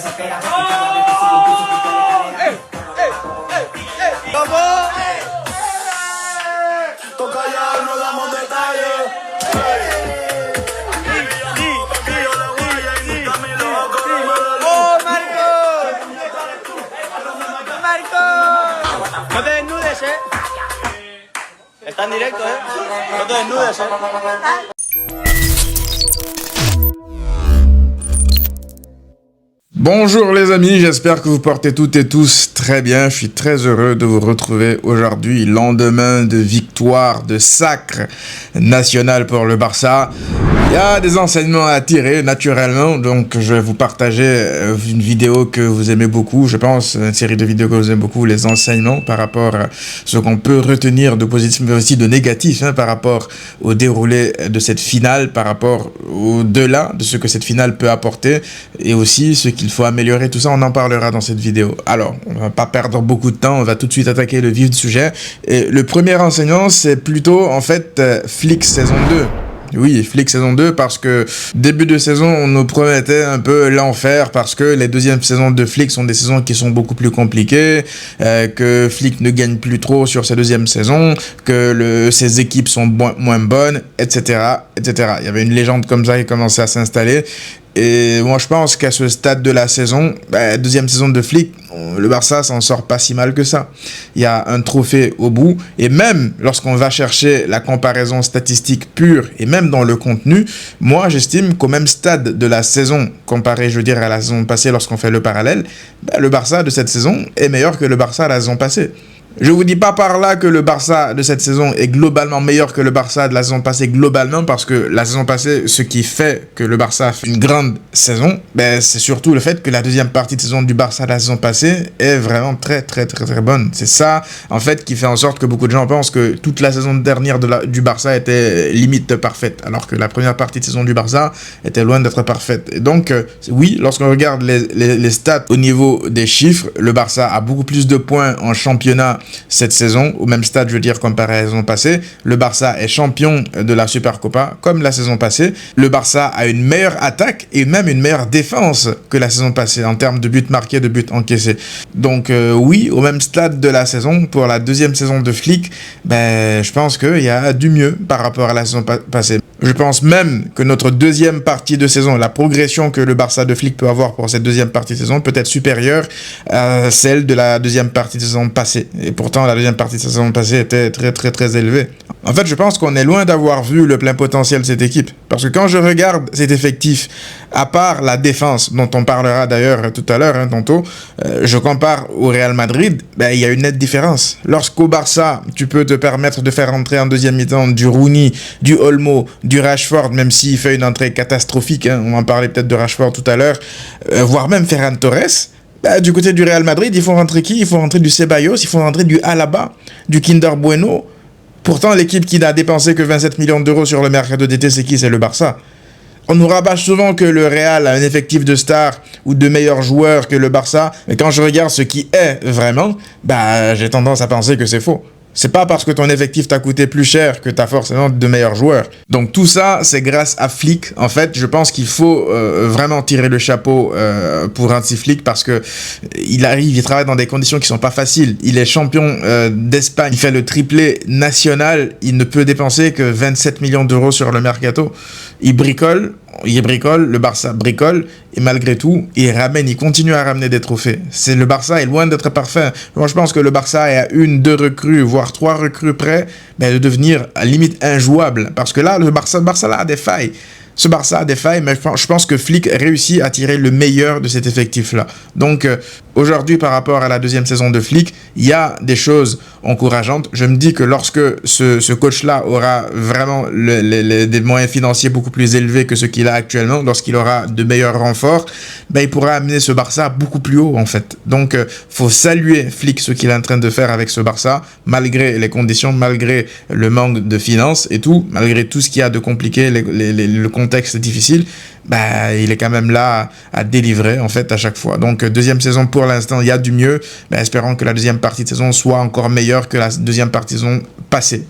No te desnudes, Está en directo, No te desnudes, Bonjour les amis, j'espère que vous portez toutes et tous très bien. Je suis très heureux de vous retrouver aujourd'hui, lendemain de victoire, de sacre national pour le Barça. Il y a des enseignements à tirer naturellement, donc je vais vous partager une vidéo que vous aimez beaucoup, je pense, une série de vidéos que vous aimez beaucoup, les enseignements par rapport à ce qu'on peut retenir de positif mais aussi de négatif par rapport au déroulé de cette finale, par rapport au-delà de ce que cette finale peut apporter et aussi ce qu'il faut améliorer, tout ça on en parlera dans cette vidéo. Alors, on va pas perdre beaucoup de temps, on va tout de suite attaquer le vif du sujet. Et le premier enseignement, c'est plutôt en fait Flick saison 2. Oui, Flick saison 2 parce que début de saison, on nous promettait un peu l'enfer parce que les deuxièmes saisons de Flick sont des saisons qui sont beaucoup plus compliquées, que Flick ne gagne plus trop sur sa deuxième saison, que ses équipes sont moins bonnes, etc., etc. Il y avait une légende comme ça qui commençait à s'installer. Et moi je pense qu'à ce stade de la saison, deuxième saison de Flick, le Barça s'en sort pas si mal que ça. Il y a un trophée au bout, et même lorsqu'on va chercher la comparaison statistique pure, et même dans le contenu, moi j'estime qu'au même stade de la saison, comparé je veux dire à la saison passée lorsqu'on fait le parallèle, le Barça de cette saison est meilleur que le Barça de la saison passée. Je vous dis pas par là que le Barça de cette saison est globalement meilleur que le Barça de la saison passée globalement, parce que la saison passée, ce qui fait que le Barça a fait une grande saison, c'est surtout le fait que la deuxième partie de saison du Barça de la saison passée est vraiment très bonne. C'est ça, en fait, qui fait en sorte que beaucoup de gens pensent que toute la saison dernière du Barça était limite parfaite, alors que la première partie de saison du Barça était loin d'être parfaite. Et donc, oui, lorsqu'on regarde les stats au niveau des chiffres, le Barça a beaucoup plus de points en championnat cette saison, au même stade, je veux dire, comparé à la saison passée. Le Barça est champion de la Supercopa, comme la saison passée. Le Barça a une meilleure attaque et même une meilleure défense que la saison passée, en termes de buts marqués, de buts encaissés. Donc, oui, au même stade de la saison, pour la deuxième saison de Flick, je pense qu'il y a du mieux par rapport à la saison passée. Je pense même que notre deuxième partie de saison, la progression que le Barça de Flick peut avoir pour cette deuxième partie de saison, peut être supérieure à celle de la deuxième partie de saison passée. Et pourtant, la deuxième partie de saison passée était très élevée. En fait, je pense qu'on est loin d'avoir vu le plein potentiel de cette équipe. Parce que quand je regarde cet effectif, à part la défense, dont on parlera d'ailleurs tout à l'heure, tantôt, je compare au Real Madrid, il y a une nette différence. Lorsqu'au Barça, tu peux te permettre de faire entrer en deuxième mi-temps du Rooney, du Olmo, du Rashford, même s'il fait une entrée catastrophique, on en parlait peut-être de Rashford tout à l'heure, voire même Ferran Torres. Du côté du Real Madrid, il faut rentrer qui? Il faut rentrer du Ceballos, il faut rentrer du Alaba, du Kinder Bueno. Pourtant, l'équipe qui n'a dépensé que 27 millions d'euros sur le mercato d'été, c'est qui? C'est le Barça. On nous rabâche souvent que le Real a un effectif de stars ou de meilleurs joueurs que le Barça, mais quand je regarde ce qui est vraiment, j'ai tendance à penser que c'est faux. C'est pas parce que ton effectif t'a coûté plus cher que t'as forcément de meilleurs joueurs. Donc tout ça, c'est grâce à Flick. En fait, je pense qu'il faut vraiment tirer le chapeau pour Hansi Flick parce que il travaille dans des conditions qui sont pas faciles. Il est champion d'Espagne, il fait le triplé national, il ne peut dépenser que 27 millions d'euros sur le mercato. Il bricole, le Barça bricole, et malgré tout, il continue à ramener des trophées. Le Barça est loin d'être parfait. Moi, je pense que le Barça est à 1, 2 recrues, voire 3 recrues près, de devenir à limite injouable. Parce que là, le Barça là, a des failles. Ce Barça a des failles, mais je pense que Flick réussit à tirer le meilleur de cet effectif-là. Donc, aujourd'hui, par rapport à la deuxième saison de Flick, il y a des choses encourageantes. Je me dis que lorsque ce coach-là aura vraiment des moyens financiers beaucoup plus élevés que ce qu'il a actuellement, lorsqu'il aura de meilleurs renforts, il pourra amener ce Barça beaucoup plus haut, en fait. Donc, faut saluer Flick, ce qu'il est en train de faire avec ce Barça, malgré les conditions, malgré le manque de finances et tout, malgré tout ce qu'il y a de compliqué, le contexte difficile, il est quand même là à délivrer en fait à chaque fois. Donc deuxième saison pour l'instant, il y a du mieux, espérons que la deuxième partie de saison soit encore meilleure que la deuxième partie de saison passée.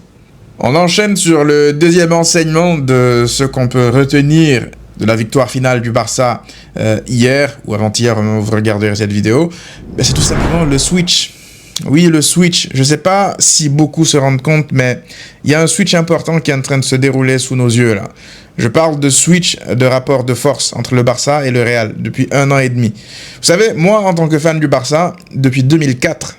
On enchaîne sur le deuxième enseignement de ce qu'on peut retenir de la victoire finale du Barça hier, ou avant-hier, vous regarderez cette vidéo, ben c'est tout simplement le switch. Oui, le switch. Je ne sais pas si beaucoup se rendent compte, mais il y a un switch important qui est en train de se dérouler sous nos yeux, là. Je parle de switch de rapport de force entre le Barça et le Real depuis 1 an et demi. Vous savez, moi, en tant que fan du Barça, depuis 2004,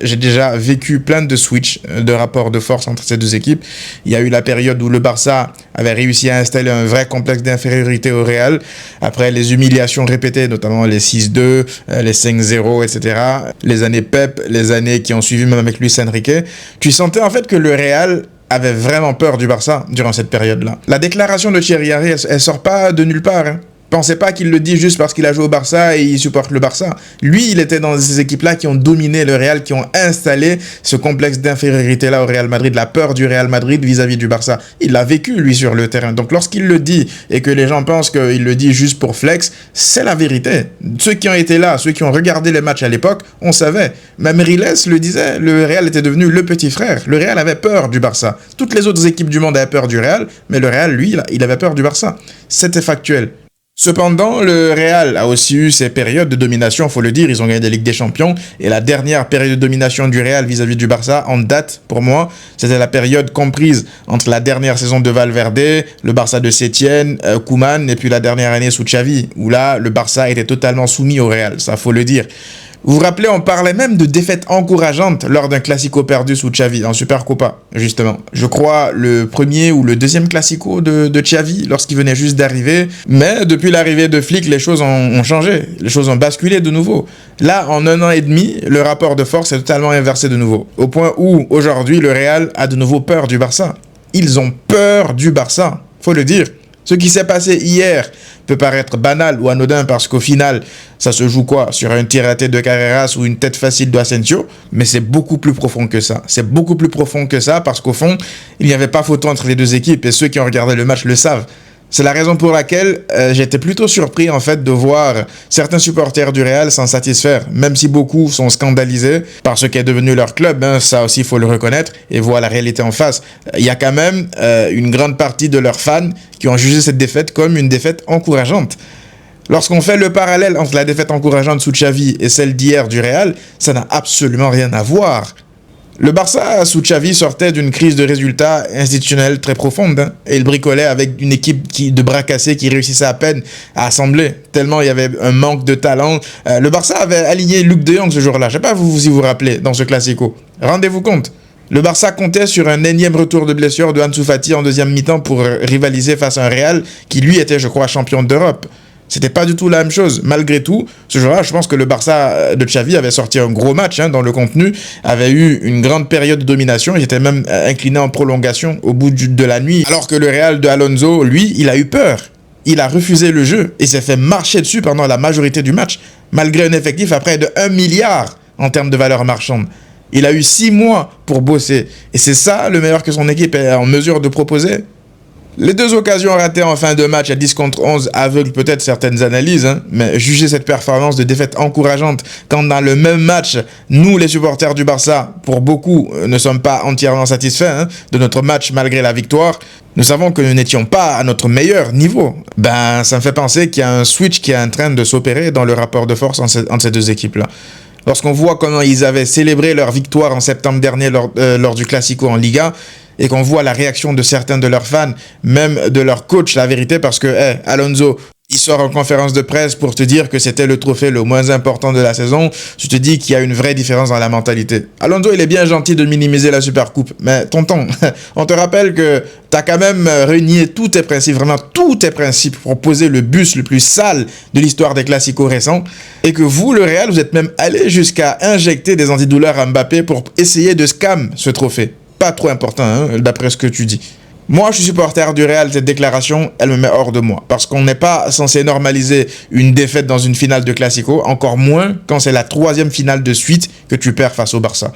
j'ai déjà vécu plein de switch de rapport de force entre ces deux équipes. Il y a eu la période où le Barça avait réussi à installer un vrai complexe d'infériorité au Real, après les humiliations répétées, notamment les 6-2, les 5-0, etc. Les années Pep, les années qui ont suivi même avec Luis Enrique. Tu sentais en fait que le Real avait vraiment peur du Barça durant cette période-là. La déclaration de Thierry Henry, elle sort pas de nulle part, hein. Pensez pas qu'il le dit juste parce qu'il a joué au Barça et il supporte le Barça. Lui, il était dans ces équipes-là qui ont dominé le Real, qui ont installé ce complexe d'infériorité-là au Real Madrid, la peur du Real Madrid vis-à-vis du Barça. Il l'a vécu, lui, sur le terrain. Donc, lorsqu'il le dit et que les gens pensent qu'il le dit juste pour flex, c'est la vérité. Ceux qui ont été là, ceux qui ont regardé les matchs à l'époque, on savait. Même Riles le disait, le Real était devenu le petit frère. Le Real avait peur du Barça. Toutes les autres équipes du monde avaient peur du Real, mais le Real, lui, il avait peur du Barça. C'était factuel. Cependant, le Real a aussi eu ses périodes de domination, faut le dire, ils ont gagné la Ligue des Champions, et la dernière période de domination du Real vis-à-vis du Barça, en date, pour moi, c'était la période comprise entre la dernière saison de Valverde, le Barça de Sétienne, Koeman, et puis la dernière année sous Xavi, où là, le Barça était totalement soumis au Real, ça faut le dire. Vous vous rappelez, on parlait même de défaites encourageantes lors d'un classico perdu sous Xavi, en Supercopa, justement. Je crois le premier ou le deuxième classico de Xavi, lorsqu'il venait juste d'arriver. Mais depuis l'arrivée de Flick, les choses ont changé, les choses ont basculé de nouveau. Là, en 1 an et demi, le rapport de force est totalement inversé de nouveau. Au point où, aujourd'hui, le Real a de nouveau peur du Barça. Ils ont peur du Barça, faut le dire. Ce qui s'est passé hier peut paraître banal ou anodin parce qu'au final, ça se joue quoi? Sur un tir raté de Carreras ou une tête facile de Asensio? Mais c'est beaucoup plus profond que ça. C'est beaucoup plus profond que ça parce qu'au fond, il n'y avait pas photo entre les deux équipes et ceux qui ont regardé le match le savent. C'est la raison pour laquelle j'étais plutôt surpris en fait de voir certains supporters du Real s'en satisfaire, même si beaucoup sont scandalisés par ce qu'est devenu leur club, hein, ça aussi il faut le reconnaître, et voir la réalité en face. Il y a quand même une grande partie de leurs fans qui ont jugé cette défaite comme une défaite encourageante. Lorsqu'on fait le parallèle entre la défaite encourageante sous Xavi et celle d'hier du Real, ça n'a absolument rien à voir. Le Barça, sous Xavi, sortait d'une crise de résultats institutionnels très profonde, hein, et il bricolait avec une équipe de bras cassés qui réussissait à peine à assembler, tellement il y avait un manque de talent. Le Barça avait aligné Luc de Jong ce jour-là, je ne sais pas si vous vous rappelez, dans ce classico. Rendez-vous compte. Le Barça comptait sur un énième retour de blessure de Ansu Fati en deuxième mi-temps pour rivaliser face à un Real qui, lui, était, je crois, champion d'Europe. C'était pas du tout la même chose. Malgré tout, ce jour-là, je pense que le Barça de Xavi avait sorti un gros match dans le contenu, avait eu une grande période de domination, il était même incliné en prolongation au bout de la nuit. Alors que le Real de Alonso, lui, il a eu peur. Il a refusé le jeu et s'est fait marcher dessus pendant la majorité du match, malgré un effectif à près de 1 milliard en termes de valeur marchande. Il a eu 6 mois pour bosser. Et c'est ça le meilleur que son équipe est en mesure de proposer. Les deux occasions ratées en fin de match à 10 contre 11 aveuglent peut-être certaines analyses, mais juger cette performance de défaite encourageante quand dans le même match, nous les supporters du Barça, pour beaucoup, ne sommes pas entièrement satisfaits de notre match malgré la victoire, nous savons que nous n'étions pas à notre meilleur niveau. Ça me fait penser qu'il y a un switch qui est en train de s'opérer dans le rapport de force entre ces deux équipes-là. Lorsqu'on voit comment ils avaient célébré leur victoire en septembre dernier lors du Classico en Liga, et qu'on voit la réaction de certains de leurs fans, même de leur coach, la vérité, parce que Alonso, il sort en conférence de presse pour te dire que c'était le trophée le moins important de la saison. Tu te dis qu'il y a une vraie différence dans la mentalité. Alonso, il est bien gentil de minimiser la Supercoupe, mais tonton, on te rappelle que tu as quand même renié tous tes principes, vraiment tous tes principes, pour poser le bus le plus sale de l'histoire des classicos récents, et que vous, le Real, vous êtes même allé jusqu'à injecter des antidouleurs à Mbappé pour essayer de scam ce trophée. Pas trop important, d'après ce que tu dis. Moi, je suis supporter du Real, cette déclaration, elle me met hors de moi. Parce qu'on n'est pas censé normaliser une défaite dans une finale de Classico, encore moins quand c'est la 3e finale de suite que tu perds face au Barça.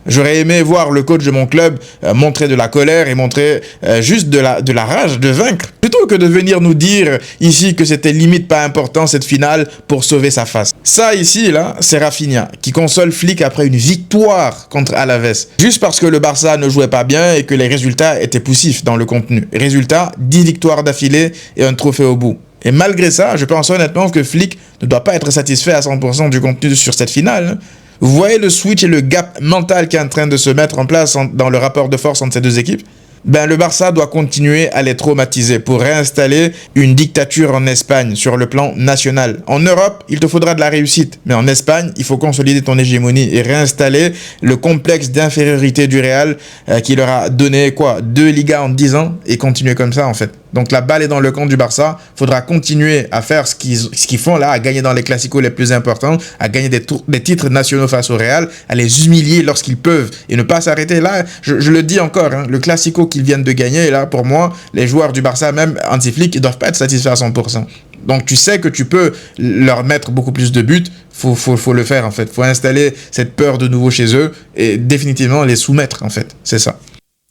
J'aurais aimé voir le coach de mon club montrer de la colère et montrer juste de la rage de vaincre. Plutôt que de venir nous dire ici que c'était limite pas important cette finale pour sauver sa face. Ça ici, là, c'est Rafinha qui console Flick après une victoire contre Alaves. Juste parce que le Barça ne jouait pas bien et que les résultats étaient poussifs dans le contenu. Résultat, 10 victoires d'affilée et un trophée au bout. Et malgré ça, je pense honnêtement que Flick ne doit pas être satisfait à 100% du contenu sur cette finale. Vous voyez le switch et le gap mental qui est en train de se mettre en place dans le rapport de force entre ces deux équipes? Ben, le Barça doit continuer à les traumatiser pour réinstaller une dictature en Espagne sur le plan national. En Europe, il te faudra de la réussite, mais en Espagne, il faut consolider ton hégémonie et réinstaller le complexe d'infériorité du Real qui leur a donné 2 Ligas en 10 ans et continuer comme ça en fait. Donc la balle est dans le camp du Barça. Il faudra continuer à faire ce qu'ils font là, à gagner dans les classicos les plus importants, à gagner des titres nationaux face au Real, à les humilier lorsqu'ils peuvent et ne pas s'arrêter. Là, je le dis encore, hein, le classico qu'ils viennent de gagner, là, pour moi, les joueurs du Barça, même anti-Flick, ils ne doivent pas être satisfaits à 100%. Donc tu sais que tu peux leur mettre beaucoup plus de buts, faut le faire en fait. Faut installer cette peur de nouveau chez eux et définitivement les soumettre en fait. C'est ça.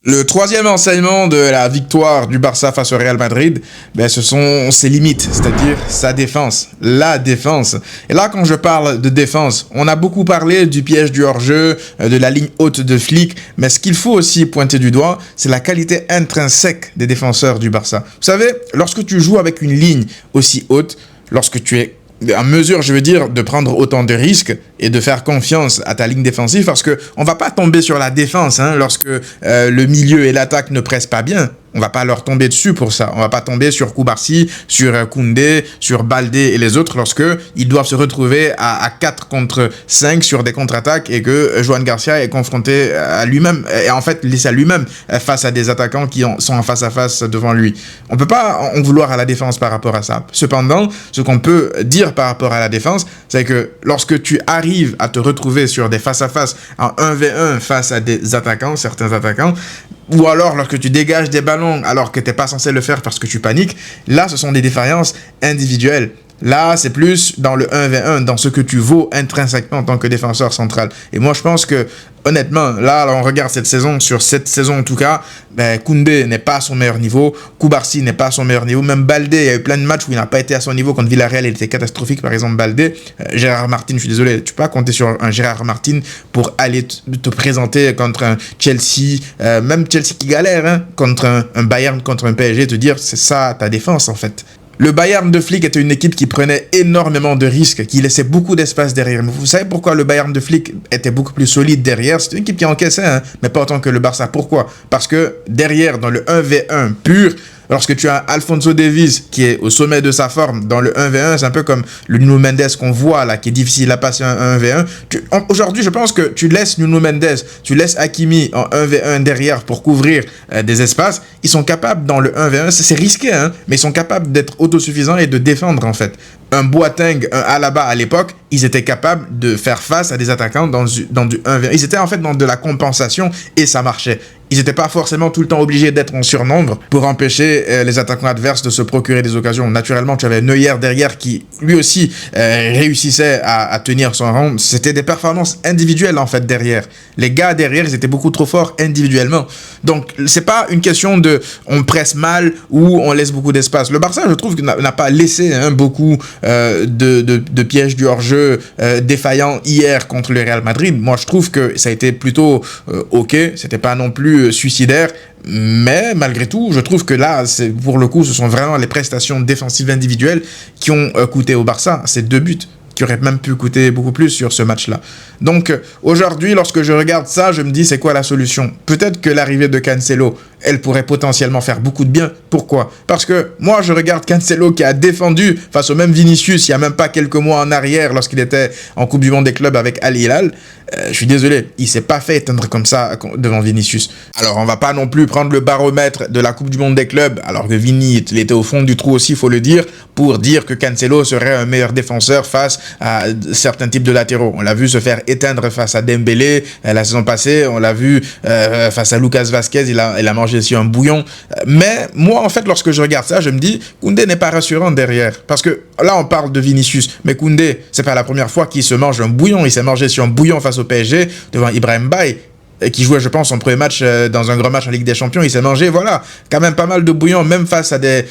Le troisième enseignement de la victoire du Barça face au Real Madrid, ben, ce sont ses limites, c'est-à-dire sa défense, la défense. Et là, quand je parle de défense, on a beaucoup parlé du piège du hors-jeu, de la ligne haute de Flick, mais ce qu'il faut aussi pointer du doigt, c'est la qualité intrinsèque des défenseurs du Barça. Vous savez, lorsque tu joues avec une ligne aussi haute, lorsque tu es en mesure, je veux dire, de prendre autant de risques et de faire confiance à ta ligne défensive parce que on va pas tomber sur la défense lorsque le milieu et l'attaque ne pressent pas bien. On va pas leur tomber dessus pour ça. On va pas tomber sur Koubarsi, sur Koundé, sur Baldé et les autres lorsque ils doivent se retrouver à 4 contre 5 sur des contre-attaques et que Joan Garcia est confronté à lui-même et en fait laissé à lui-même face à des attaquants qui sont en face à face devant lui. On peut pas en vouloir à la défense par rapport à ça. Cependant, ce qu'on peut dire par rapport à la défense, c'est que lorsque tu arrives à te retrouver sur des face-à-face en 1v1 face à des attaquants, certains attaquants, ou alors lorsque tu dégages des ballons alors que tu n'es pas censé le faire parce que tu paniques, là ce sont des défaillances individuelles. Là, c'est plus dans le 1v1, dans ce que tu vaux intrinsèquement en tant que défenseur central. Et moi, je pense que, honnêtement, là, on regarde cette saison, sur cette saison en tout cas, ben, Koundé n'est pas à son meilleur niveau, Koubarsi n'est pas à son meilleur niveau, même Baldé, il y a eu plein de matchs où il n'a pas été à son niveau, contre Villarreal, il était catastrophique, par exemple, Baldé. Gérard Martin, je suis désolé, tu peux pas compter sur un Gérard Martin pour aller te présenter contre un Chelsea, même Chelsea qui galère, contre un Bayern, contre un PSG, te dire, c'est ça ta défense, en fait. Le Bayern de Flick était une équipe qui prenait énormément de risques, qui laissait beaucoup d'espace derrière. Mais vous savez pourquoi le Bayern de Flick était beaucoup plus solide derrière? C'est une équipe qui encaissait, mais pas autant que le Barça. Pourquoi? Parce que derrière, dans le 1v1 pur, lorsque tu as Alphonso Davies qui est au sommet de sa forme dans le 1v1, c'est un peu comme le Nuno Mendes qu'on voit là, qui est difficile à passer un 1v1. Aujourd'hui, je pense que tu laisses Nuno Mendes, tu laisses Hakimi en 1v1 derrière pour couvrir des espaces. Ils sont capables dans le 1v1, c'est risqué, mais ils sont capables d'être autosuffisants et de défendre en fait. Un Boateng, un Alaba à l'époque, ils étaient capables de faire face à des attaquants dans du 1v1. Ils étaient en fait dans de la compensation et ça marchait. Ils n'étaient pas forcément tout le temps obligés d'être en surnombre pour empêcher les attaquants adverses de se procurer des occasions. Naturellement, tu avais Neuer derrière qui, lui aussi, réussissait à tenir son rang. C'était des performances individuelles, en fait, derrière. Les gars derrière, ils étaient beaucoup trop forts individuellement. Donc, c'est pas une question de on presse mal ou on laisse beaucoup d'espace. Le Barça, je trouve, n'a pas laissé beaucoup de pièges du hors-jeu défaillants hier contre le Real Madrid. Moi, je trouve que ça a été plutôt OK. C'était pas non plus suicidaire, mais malgré tout, je trouve que là, pour le coup, ce sont vraiment les prestations défensives individuelles qui ont coûté au Barça ces 2 buts, qui auraient même pu coûter beaucoup plus sur ce match-là. Donc, aujourd'hui, lorsque je regarde ça, je me dis, c'est quoi la solution? Peut-être que l'arrivée de Cancelo, elle pourrait potentiellement faire beaucoup de bien. Pourquoi? Parce que moi, je regarde Cancelo qui a défendu face au même Vinicius il n'y a même pas quelques mois en arrière lorsqu'il était en Coupe du Monde des clubs avec Al Hilal. Je suis désolé, il s'est pas fait éteindre comme ça devant Vinicius. Alors, on va pas non plus prendre le baromètre de la Coupe du Monde des clubs, alors que Vini, il était au fond du trou aussi, il faut le dire, pour dire que Cancelo serait un meilleur défenseur face à certains types de latéraux. On l'a vu se faire éteindre face à Dembélé la saison passée, on l'a vu face à Lucas Vazquez, il a mangé aussi un bouillon. Mais moi, en fait, lorsque je regarde ça, je me dis, Koundé n'est pas rassurant derrière. Parce que là, on parle de Vinicius, mais Koundé, c'est pas la première fois qu'il se mange un bouillon. Il s'est mangé sur un bouillon face au PSG devant Ibrahim Baye. qui jouait, je pense, son premier match dans un grand match en Ligue des Champions. Il s'est mangé, voilà, quand même pas mal de bouillon, même face à des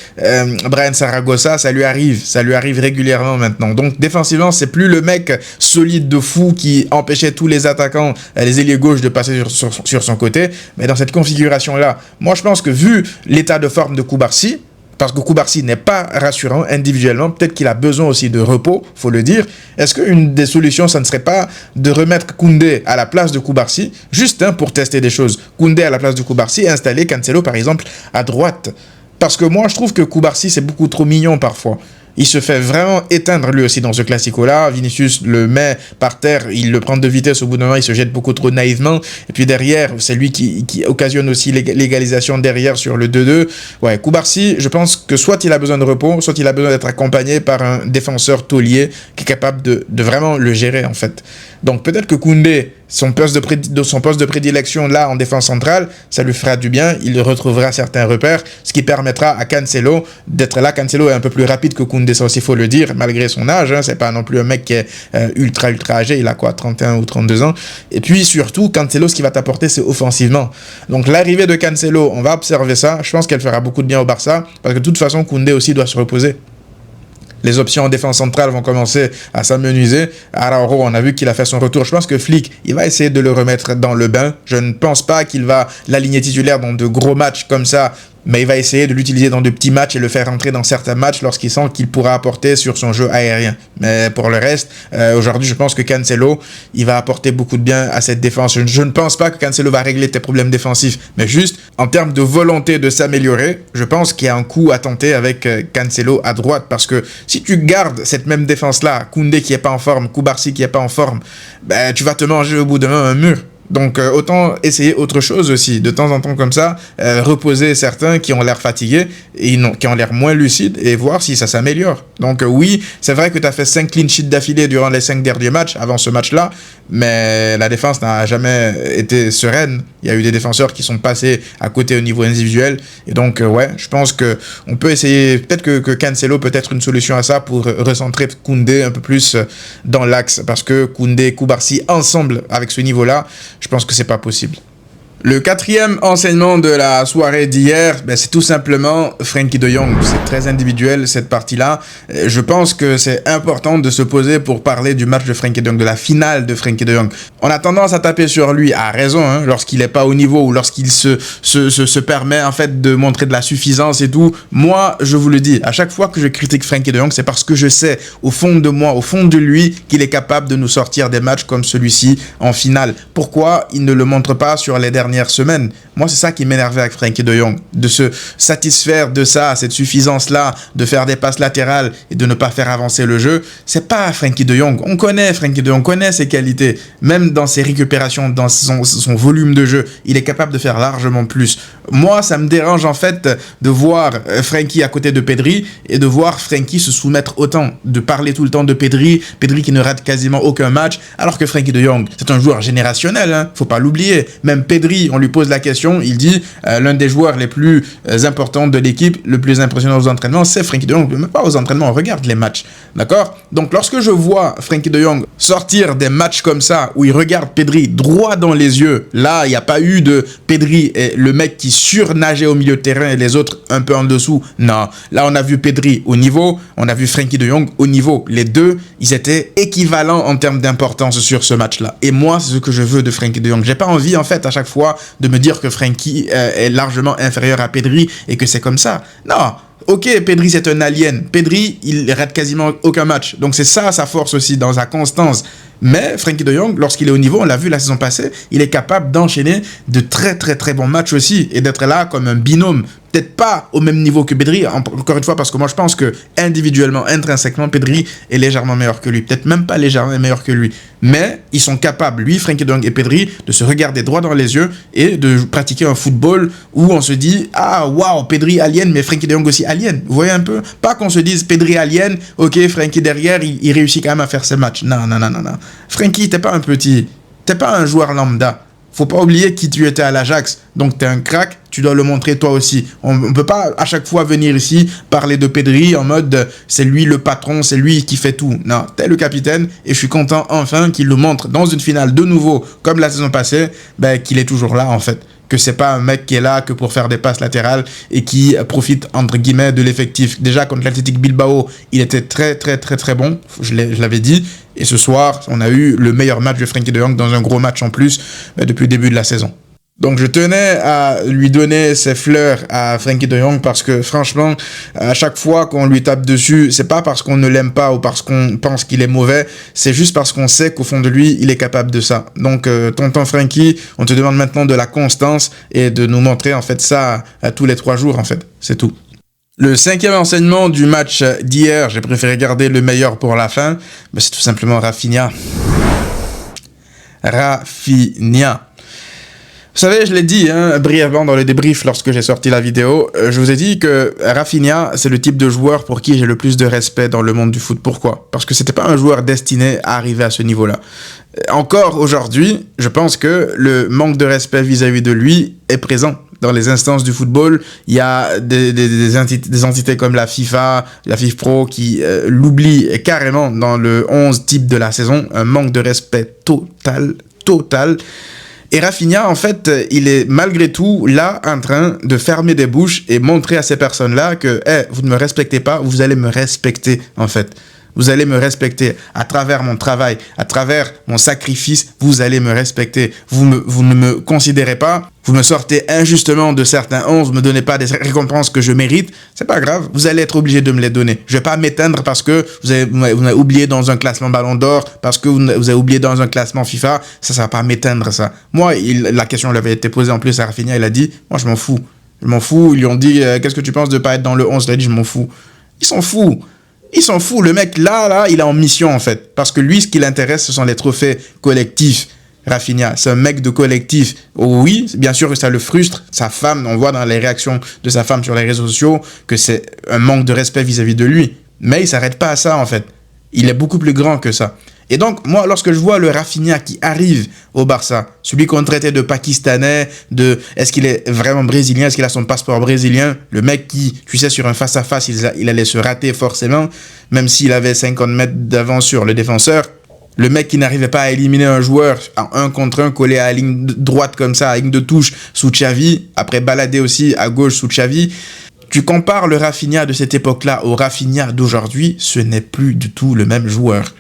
Brian Saragossa, ça lui arrive régulièrement maintenant. Donc défensivement, c'est plus le mec solide de fou qui empêchait tous les attaquants, les ailiers gauche de passer sur son côté. Mais dans cette configuration-là, moi je pense que vu l'état de forme de Koubarsi, parce que Koubarsi n'est pas rassurant individuellement, peut-être qu'il a besoin aussi de repos, faut le dire. Est-ce qu'une des solutions, ça ne serait pas de remettre Koundé à la place de Koubarsi, juste pour tester des choses. Koundé à la place de Koubarsi et installer Cancelo par exemple à droite. Parce que moi je trouve que Koubarsi c'est beaucoup trop mignon parfois. Il se fait vraiment éteindre lui aussi dans ce classico-là. Vinicius le met par terre, il le prend de vitesse au bout d'un moment, il se jette beaucoup trop naïvement. Et puis derrière, c'est lui qui occasionne aussi l'égalisation derrière sur le 2-2. Ouais, Koubarsi, je pense que soit il a besoin de repos, soit il a besoin d'être accompagné par un défenseur taulier qui est capable de vraiment le gérer en fait. Donc peut-être que Koundé, son poste de prédilection là en défense centrale, ça lui fera du bien, il retrouvera certains repères, ce qui permettra à Cancelo d'être là. Cancelo est un peu plus rapide que Koundé, ça aussi faut le dire, malgré son âge, c'est pas non plus un mec qui est ultra âgé, il a quoi, 31 ou 32 ans. Et puis surtout, Cancelo, ce qu'il va t'apporter, c'est offensivement. Donc l'arrivée de Cancelo, on va observer ça, je pense qu'elle fera beaucoup de bien au Barça, parce que de toute façon, Koundé aussi doit se reposer. Les options en défense centrale vont commencer à s'amenuiser. Araujo, on a vu qu'il a fait son retour. Je pense que Flick, il va essayer de le remettre dans le bain. Je ne pense pas qu'il va l'aligner titulaire dans de gros matchs comme ça, mais il va essayer de l'utiliser dans de petits matchs et le faire rentrer dans certains matchs lorsqu'il sent qu'il pourra apporter sur son jeu aérien. Mais pour le reste, aujourd'hui, je pense que Cancelo, il va apporter beaucoup de bien à cette défense. Je ne pense pas que Cancelo va régler tes problèmes défensifs, mais juste en termes de volonté de s'améliorer, je pense qu'il y a un coup à tenter avec Cancelo à droite, parce que si tu gardes cette même défense-là, Koundé qui est pas en forme, Koubarsi qui est pas en forme, ben, tu vas te manger au bout d'un un mur. Donc autant essayer autre chose aussi, de temps en temps comme ça, reposer certains qui ont l'air fatigués et qui ont l'air moins lucides et voir si ça s'améliore. Donc oui, c'est vrai que tu as fait 5 clean sheets d'affilée durant les 5 derniers matchs avant ce match-là, mais la défense n'a jamais été sereine. Il y a eu des défenseurs qui sont passés à côté au niveau individuel et donc ouais, je pense que on peut essayer, peut-être que Cancelo peut être une solution à ça pour recentrer Koundé un peu plus dans l'axe, parce que Koundé et Koubarsi ensemble avec ce niveau-là, je pense que c'est pas possible. Le quatrième enseignement de la soirée d'hier, c'est tout simplement Frenkie de Jong. C'est très individuel cette partie-là. Je pense que c'est important de se poser pour parler du match de Frenkie de Jong, de la finale de Frenkie de Jong. On a tendance à taper sur lui, à raison, lorsqu'il n'est pas au niveau ou lorsqu'il se permet en fait de montrer de la suffisance et tout. Moi, je vous le dis, à chaque fois que je critique Frenkie de Jong, c'est parce que je sais au fond de moi, au fond de lui, qu'il est capable de nous sortir des matchs comme celui-ci en finale. Pourquoi il ne le montre pas sur les dernières semaines? Moi, c'est ça qui m'énervait avec Frenkie de Jong, de se satisfaire de ça, cette suffisance-là, de faire des passes latérales et de ne pas faire avancer le jeu. C'est pas Frenkie de Jong. On connaît Frenkie de Jong, on connaît ses qualités. Même dans ses récupérations, dans son volume de jeu, il est capable de faire largement plus. Moi, ça me dérange en fait de voir Frenkie à côté de Pedri et de voir Frenkie se soumettre autant, de parler tout le temps de Pedri qui ne rate quasiment aucun match, alors que Frenkie de Jong, c'est un joueur générationnel, faut pas l'oublier. Même Pedri, on lui pose la question, il dit l'un des joueurs les plus importants de l'équipe, le plus impressionnant aux entraînements, c'est Frenkie de Jong. Même pas aux entraînements, on regarde les matchs, d'accord? Donc lorsque je vois Frenkie de Jong sortir des matchs comme ça, où il regarde Pedri droit dans les yeux, là, il n'y a pas eu de Pedri et le mec qui surnageait au milieu de terrain et les autres un peu en dessous. Non, là, on a vu Pedri au niveau, on a vu Frenkie de Jong au niveau. Les deux, ils étaient équivalents en termes d'importance sur ce match-là. Et moi, c'est ce que je veux de Frenkie de Jong. J'ai pas envie, en fait, à chaque fois, de me dire que Frenkie est largement inférieur à Pedri et que c'est comme ça. Non. Ok, Pedri c'est un alien. Pedri, il rate quasiment aucun match. Donc c'est ça sa force aussi, dans sa constance. Mais Frenkie de Jong, lorsqu'il est au niveau, on l'a vu la saison passée, il est capable d'enchaîner de très très très bons matchs aussi et d'être là comme un binôme. Peut-être pas au même niveau que Pedri, encore une fois, parce que moi je pense que individuellement, intrinsèquement, Pedri est légèrement meilleur que lui. Peut-être même pas légèrement meilleur que lui. Mais ils sont capables, lui, Frenkie de Jong et Pedri, de se regarder droit dans les yeux et de pratiquer un football où on se dit « Ah, waouh, Pedri alien, mais Frenkie de Jong aussi alien. » Vous voyez un peu? Pas qu'on se dise « Pedri alien, ok, Frenkie derrière, il réussit quand même à faire ses matchs. » Non, non, non, non, non. Frenkie, t'es pas un petit, t'es pas un joueur lambda. Faut pas oublier qui tu étais à l'Ajax. Donc, t'es un crack, tu dois le montrer toi aussi. On ne peut pas à chaque fois venir ici parler de Pedri en mode c'est lui le patron, c'est lui qui fait tout. Non, t'es le capitaine et je suis content enfin qu'il le montre dans une finale de nouveau comme la saison passée, qu'il est toujours là en fait. Que c'est pas un mec qui est là que pour faire des passes latérales et qui profite entre guillemets de l'effectif. Déjà contre l'Athletic Bilbao, il était très bon, je l'avais dit. Et ce soir, on a eu le meilleur match de Frenkie de Jong dans un gros match en plus depuis le début de la saison. Donc je tenais à lui donner ses fleurs à Frenkie de Jong parce que franchement, à chaque fois qu'on lui tape dessus, c'est pas parce qu'on ne l'aime pas ou parce qu'on pense qu'il est mauvais, c'est juste parce qu'on sait qu'au fond de lui, il est capable de ça. Donc tonton Frenkie, on te demande maintenant de la constance et de nous montrer en fait ça à tous les 3 jours en fait, c'est tout. Le 5e enseignement du match d'hier, j'ai préféré garder le meilleur pour la fin, c'est tout simplement Rafinha. Vous savez, je l'ai dit brièvement dans le débrief lorsque j'ai sorti la vidéo, je vous ai dit que Rafinha, c'est le type de joueur pour qui j'ai le plus de respect dans le monde du foot. Pourquoi ? Parce que c'était pas un joueur destiné à arriver à ce niveau-là. Encore aujourd'hui, je pense que le manque de respect vis-à-vis de lui est présent. Dans les instances du football, il y a des entités comme la FIFA, la FIFPro qui l'oublient carrément dans le 11 type de la saison. Un manque de respect total. Et Rafinha, en fait, il est malgré tout là en train de fermer des bouches et montrer à ces personnes-là que vous ne me respectez pas, vous allez me respecter, en fait. Vous allez me respecter à travers mon travail, à travers mon sacrifice, vous allez me respecter. Vous ne me considérez pas, vous me sortez injustement de certains 11, vous ne me donnez pas des récompenses que je mérite, c'est pas grave, vous allez être obligé de me les donner. Je vais pas m'éteindre parce que vous avez oublié dans un classement Ballon d'Or, parce que vous avez oublié dans un classement FIFA, ça va pas m'éteindre ça. Moi, la question lui avait été posée en plus à Rafinha, il a dit, moi je m'en fous. Je m'en fous, ils lui ont dit, qu'est-ce que tu penses de pas être dans le 11 ? Il a dit, je m'en fous. Ils s'en foutent. Il s'en fout, le mec là, il est en mission en fait. Parce que lui, ce qui l'intéresse, ce sont les trophées collectifs. Rafinha, c'est un mec de collectif. Oui, bien sûr que ça le frustre. Sa femme, on voit dans les réactions de sa femme sur les réseaux sociaux que c'est un manque de respect vis-à-vis de lui. Mais il s'arrête pas à ça en fait. Il est beaucoup plus grand que ça. Et donc, moi, lorsque je vois le Rafinha qui arrive au Barça, celui qu'on traitait de Pakistanais, est-ce qu'il est vraiment brésilien, est-ce qu'il a son passeport brésilien, le mec qui, tu sais, sur un face-à-face, il allait se rater forcément, même s'il avait 50 mètres d'avance sur le défenseur, le mec qui n'arrivait pas à éliminer un joueur en 1 contre 1 collé à la ligne droite comme ça, à la ligne de touche sous Xavi, après balader aussi à gauche sous Xavi. Tu compares le Rafinha de cette époque-là au Rafinha d'aujourd'hui, ce n'est plus du tout le même joueur.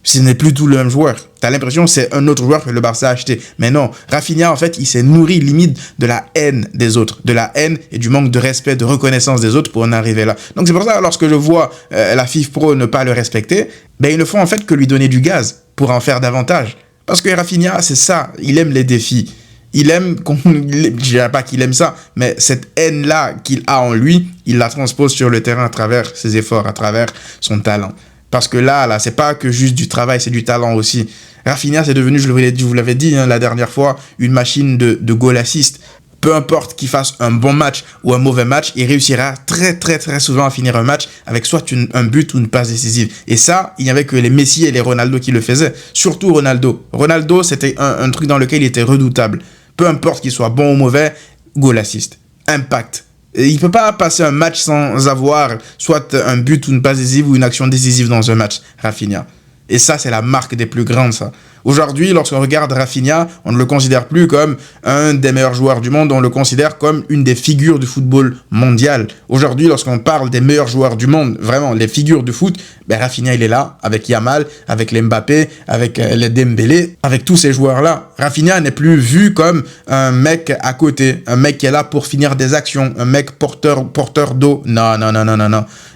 Ce n'est plus tout le même joueur. T'as l'impression que c'est un autre joueur que le Barça a acheté. Mais non, Rafinha, en fait, il s'est nourri limite de la haine des autres. De la haine et du manque de respect, de reconnaissance des autres pour en arriver là. Donc c'est pour ça, lorsque je vois la FIFPro ne pas le respecter, ils ne font en fait que lui donner du gaz pour en faire davantage. Parce que Rafinha, c'est ça, il aime les défis. Il aime, je dirais pas qu'il aime ça, mais cette haine-là qu'il a en lui, il la transpose sur le terrain à travers ses efforts, à travers son talent. Parce que là, c'est pas que juste du travail, c'est du talent aussi. Rafinha, c'est devenu, je vous l'avais dit la dernière fois, une machine de goal assist. Peu importe qu'il fasse un bon match ou un mauvais match, il réussira très souvent à finir un match avec soit un but ou une passe décisive. Et ça, il n'y avait que les Messi et les Ronaldo qui le faisaient. Surtout Ronaldo. Ronaldo, c'était un truc dans lequel il était redoutable. Peu importe qu'il soit bon ou mauvais, goal assist, impact. Et il ne peut pas passer un match sans avoir soit un but ou une passe décisive ou une action décisive dans un match, Rafinha. Et ça, c'est la marque des plus grandes, ça. Aujourd'hui, lorsqu'on regarde Rafinha, on ne le considère plus comme un des meilleurs joueurs du monde, on le considère comme une des figures du football mondial. Aujourd'hui, lorsqu'on parle des meilleurs joueurs du monde, vraiment, les figures du foot, Rafinha, il est là, avec Yamal, avec les Mbappé, avec les Dembélé, avec tous ces joueurs-là. Rafinha n'est plus vu comme un mec à côté, un mec qui est là pour finir des actions, un mec porteur d'eau. Non.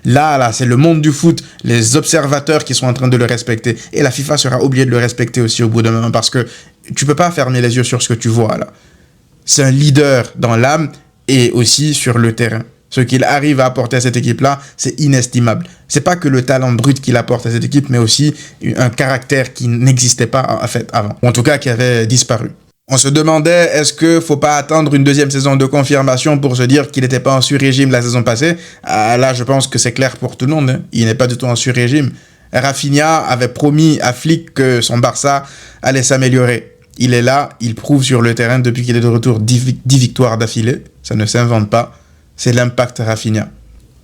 Là, c'est le monde du foot, les observateurs qui sont en train de le respecter. Et la FIFA sera obligée de le respecter aussi au bout d'un moment parce que tu peux pas fermer les yeux sur ce que tu vois là. C'est un leader dans l'âme et aussi sur le terrain. Ce qu'il arrive à apporter à cette équipe-là, c'est inestimable. C'est pas que le talent brut qu'il apporte à cette équipe, mais aussi un caractère qui n'existait pas en fait avant. Ou en tout cas qui avait disparu. On se demandait, est-ce qu'il ne faut pas attendre une deuxième saison de confirmation pour se dire qu'il n'était pas en sur-régime la saison passée ? Là, je pense que c'est clair pour tout le monde. Il n'est pas du tout en sur-régime. Rafinha avait promis à Flick que son Barça allait s'améliorer. Il est là, il prouve sur le terrain depuis qu'il est de retour 10 victoires d'affilée. Ça ne s'invente pas. C'est l'impact Rafinha.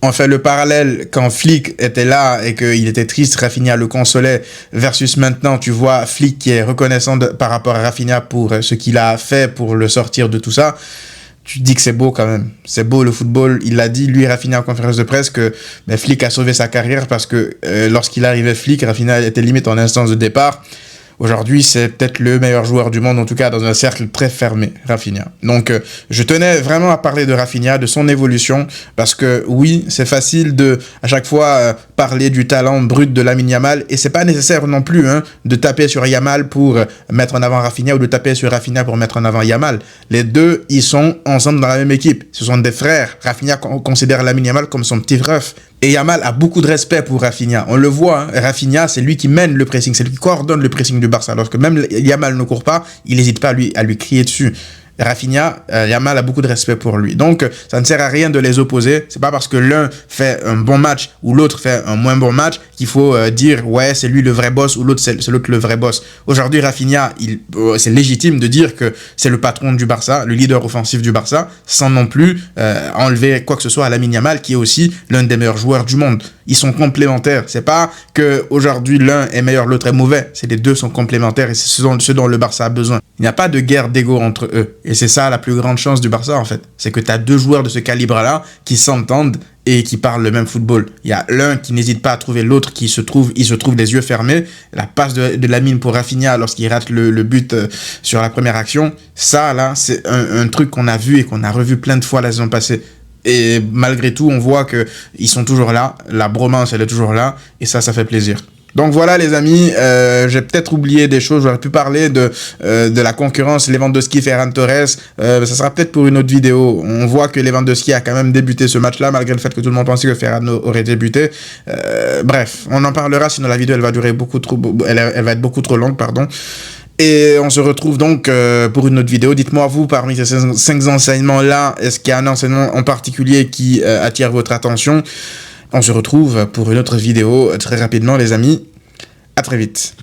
On fait le parallèle quand Flick était là et qu'il était triste, Rafinha le consolait, versus maintenant, tu vois Flick qui est reconnaissant par rapport à Rafinha pour ce qu'il a fait pour le sortir de tout ça. Tu te dis que c'est beau quand même. C'est beau le football. Il l'a dit, lui, Rafinha, en conférence de presse, que Flick a sauvé sa carrière parce que lorsqu'il arrivait Flick, Rafinha était limite en instance de départ. Aujourd'hui, c'est peut-être le meilleur joueur du monde, en tout cas dans un cercle très fermé, Rafinha. Donc, je tenais vraiment à parler de Rafinha, de son évolution, parce que oui, c'est facile de, à chaque fois, parler du talent brut de Lamine Yamal, et c'est pas nécessaire non plus de taper sur Yamal pour mettre en avant Rafinha, ou de taper sur Rafinha pour mettre en avant Yamal. Les deux, ils sont ensemble dans la même équipe. Ce sont des frères. Rafinha considère Lamine Yamal comme son petit ref. Et Yamal a beaucoup de respect pour Rafinha. On le voit, Rafinha, c'est lui qui mène le pressing, c'est lui qui coordonne le pressing du Barça. Alors que même Yamal ne court pas, il n'hésite pas à lui crier dessus. Rafinha, Yamal a beaucoup de respect pour lui. Donc, ça ne sert à rien de les opposer. C'est pas parce que l'un fait un bon match ou l'autre fait un moins bon match qu'il faut dire, ouais, c'est lui le vrai boss ou l'autre, c'est l'autre le vrai boss. Aujourd'hui, Rafinha, c'est légitime de dire que c'est le patron du Barça, le leader offensif du Barça, sans non plus enlever quoi que ce soit à Lamine Yamal, qui est aussi l'un des meilleurs joueurs du monde. Ils sont complémentaires. C'est pas que aujourd'hui l'un est meilleur, l'autre est mauvais. C'est les deux sont complémentaires et c'est ce dont le Barça a besoin. Il n'y a pas de guerre d'ego entre eux. Et c'est ça la plus grande chance du Barça, en fait. C'est que tu as deux joueurs de ce calibre-là qui s'entendent et qui parlent le même football. Il y a l'un qui n'hésite pas à trouver l'autre, il se trouve les yeux fermés. La passe de Lamine pour Rafinha lorsqu'il rate le but sur la première action, ça, là, c'est un truc qu'on a vu et qu'on a revu plein de fois la saison passée. Et malgré tout, on voit qu'ils sont toujours là. La bromance, elle est toujours là. Et ça fait plaisir. Donc voilà les amis, j'ai peut-être oublié des choses, j'aurais pu parler de la concurrence Lewandowski-Ferran Torres, ça sera peut-être pour une autre vidéo. On voit que Lewandowski a quand même débuté ce match-là, malgré le fait que tout le monde pensait que Ferran aurait débuté. Bref, on en parlera, sinon la vidéo elle va durer beaucoup trop, elle va être beaucoup trop longue, pardon. Et on se retrouve donc pour une autre vidéo. Dites-moi vous, parmi ces 5 enseignements-là, est-ce qu'il y a un enseignement en particulier qui attire votre attention ? On se retrouve pour une autre vidéo très rapidement les amis. À très vite.